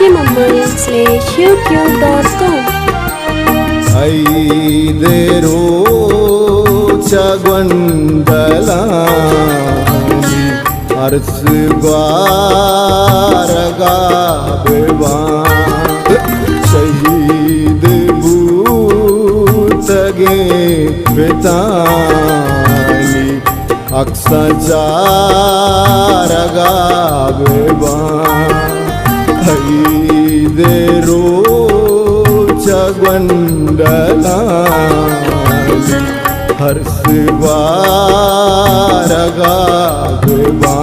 maximum.youtube.com. ಐದೇರೋ ಚಗೊಂಡಲಾಗಿ ಅರ್ಸ್ವಾರಗಾ ಬೆವಾ ಶಹೀದ್ ಭೂತಗೆ ಬೆತಾನಿ ಅಕ್ಸಜಾರಗಾ ಬೆವಾ ಐದೇರೋ ಚಗೊಂಡಲಾಗಿ ಹರ್ಸ್ವಾರಗಾ ಬೆವಾ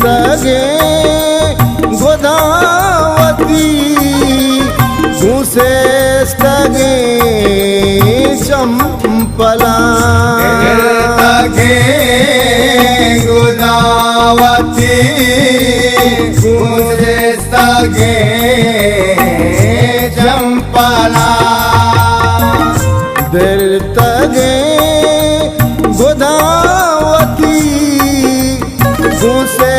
तगे गोदावती घुसे तगे चंपला तगे गोदावती घुसे तगे चंपला दिल तगे गोदावती घुसे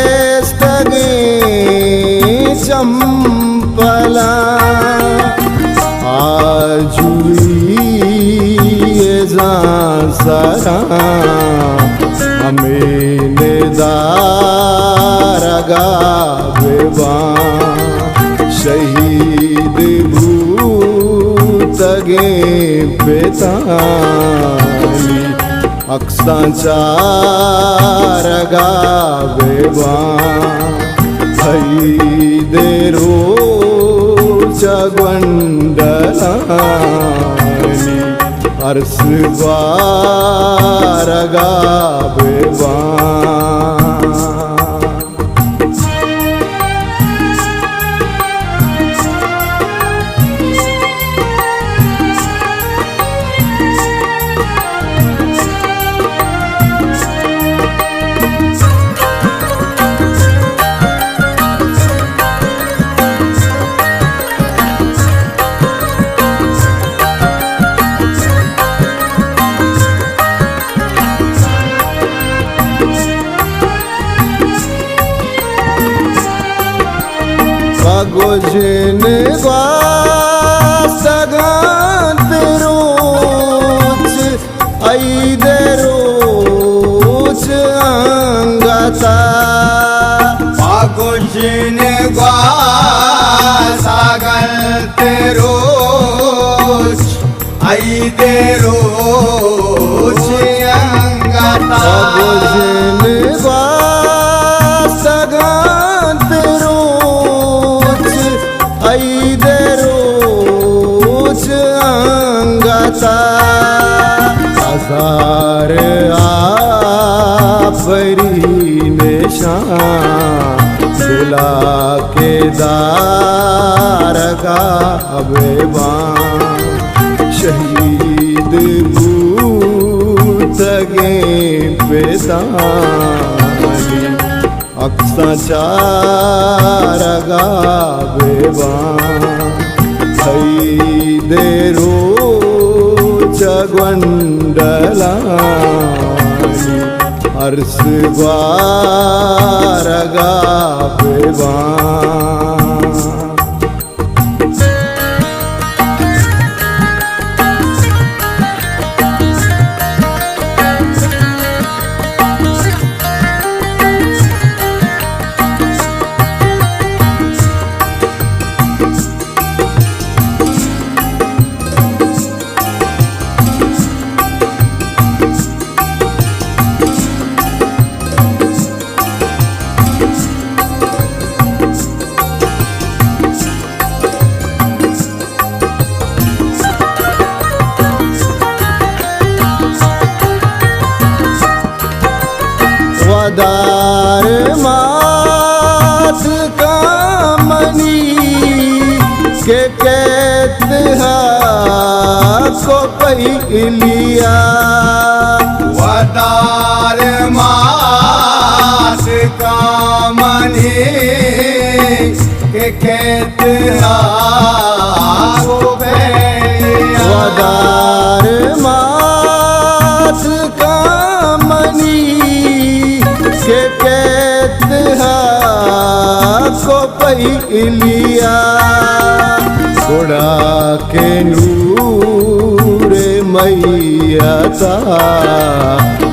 तगे चंपला आजुई सारा हमें दारगा बेवा शहीद भूतगे बेताली अक्साचारगा बेवा ಐದೇರೋ ಚಗೊಂಡಲಾಗಿ ಅರ್ಸ್ವಾರಗಾ ಬೆವಾ Pagojin vasagant roch aide roch angata Pagojin vasagant roch aide roch angata Pagojin vasagant ಐದೆ ರೋಚ ಅಂಗತ ಹಜಾರ ಆಫರಿ ಮೇಷಾ ದಿಲಾ के दारगा बेवा शहीद भूतगे बेताली अक्साचारगा बेवा ಐದೇರೋ ಚಗೊಂಡಲಾಗಿ ಹರ್ಸ್ವಾರಗಾ ಬೆವಾ वदार मात कामनी के कहत को पहलिया वदार मास कामनी के खेत को पहलिया वदार मात कामनी के कहत को पहलिया गुड़ा के नूर मैया ता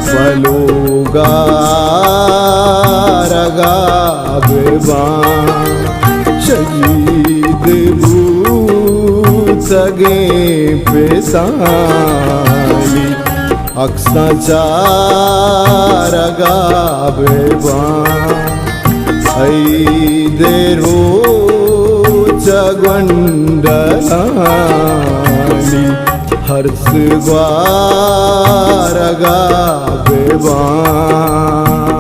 पलोगा रगा बेबान शहीद भूत सगे पेसाली अक्सा चारगा बेबान ऐ देरो चगंडलानी हर्ष ग्वारगा बेबान